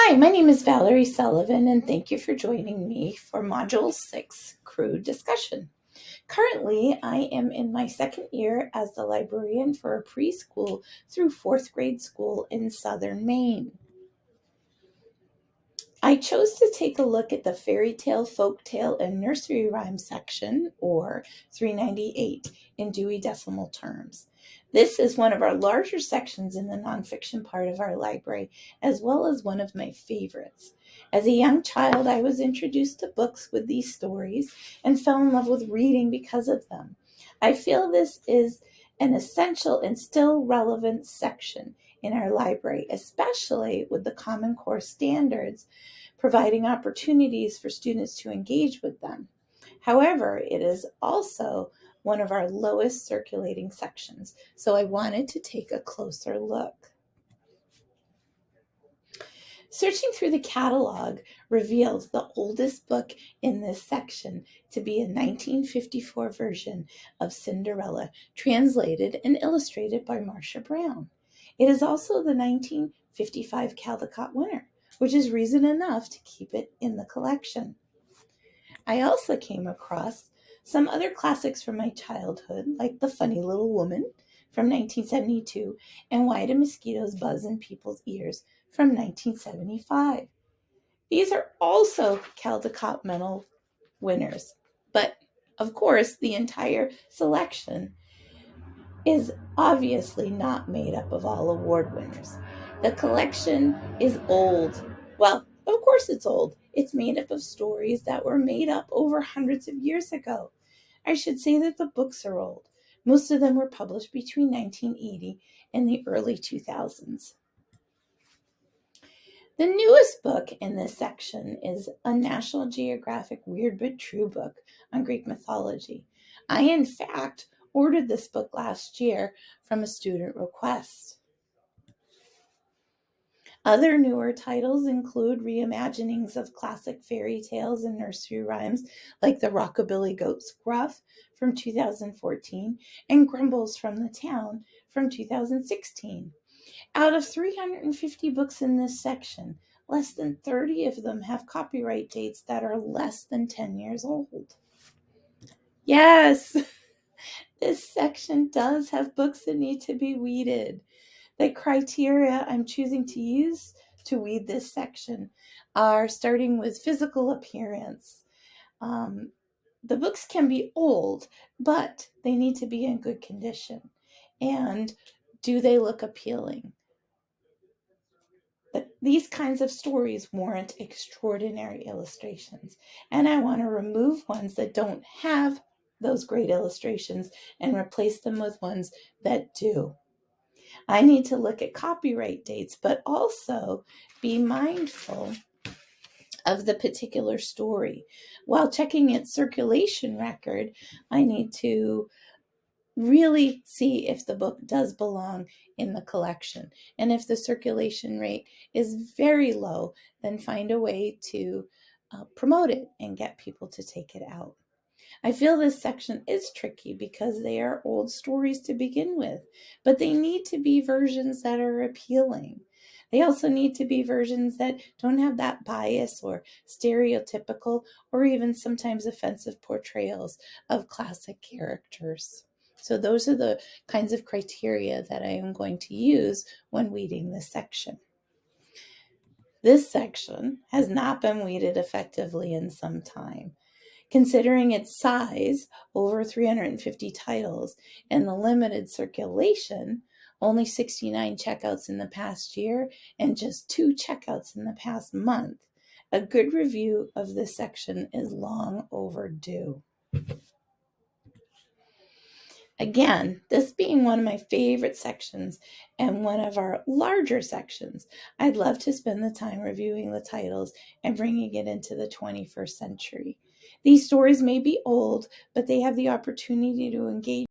Hi, my name is Valerie Sullivan, and thank you for joining me for Module 6 Crew Discussion. Currently, I am in my second year as the librarian for a preschool through fourth grade school in southern Maine. I chose to take a look at the fairy tale, folk tale, and nursery rhyme section, or 398 in Dewey Decimal Terms. This is one of our larger sections in the nonfiction part of our library, as well as one of my favorites. As a young child, I was introduced to books with these stories and fell in love with reading because of them. I feel this is an essential and still relevant section in our library, especially with the Common Core standards providing opportunities for students to engage with them. However, it is also one of our lowest circulating sections, so I wanted to take a closer look. Searching through the catalog reveals the oldest book in this section to be a 1954 version of Cinderella, translated and illustrated by Marcia Brown. It is also the 1955 Caldecott winner, which is reason enough to keep it in the collection. I also came across some other classics from my childhood, like The Funny Little Woman from 1972 and Why Do Mosquitoes Buzz in People's Ears from 1975. These are also Caldecott Medal winners, but of course, the entire selection is obviously not made up of all award winners. The collection is old. Well, of course it's old. It's made up of stories that were made up over hundreds of years ago. I should say that the books are old. Most of them were published between 1980 and the early 2000s. The newest book in this section is a National Geographic Weird But True book on Greek mythology. I, in fact, ordered this book last year from a student request. Other newer titles include reimaginings of classic fairy tales and nursery rhymes like The Rockabilly Goat Scruff from 2014 and Grumbles from the Town from 2016. Out of 350 books in this section, less than 30 of them have copyright dates that are less than 10 years old. Yes, this section does have books that need to be weeded. The criteria I'm choosing to use to weed this section are starting with physical appearance. The books can be old, but they need to be in good condition. And do they look appealing? These kinds of stories warrant extraordinary illustrations, and I want to remove ones that don't have those great illustrations and replace them with ones that do. I need to look at copyright dates, but also be mindful of the particular story. While checking its circulation record, I need to really see if the book does belong in the collection. And if the circulation rate is very low, then find a way to promote it and get people to take it out. I feel this section is tricky because they are old stories to begin with, but they need to be versions that are appealing. They also need to be versions that don't have that bias or stereotypical or even sometimes offensive portrayals of classic characters. So those are the kinds of criteria that I am going to use when weeding this section. This section has not been weeded effectively in some time. Considering its size, over 350 titles, and the limited circulation, only 69 checkouts in the past year and just 2 checkouts in the past month, a good review of this section is long overdue. Again, this being one of my favorite sections and one of our larger sections, I'd love to spend the time reviewing the titles and bringing it into the 21st century. These stories may be old, but they have the opportunity to engage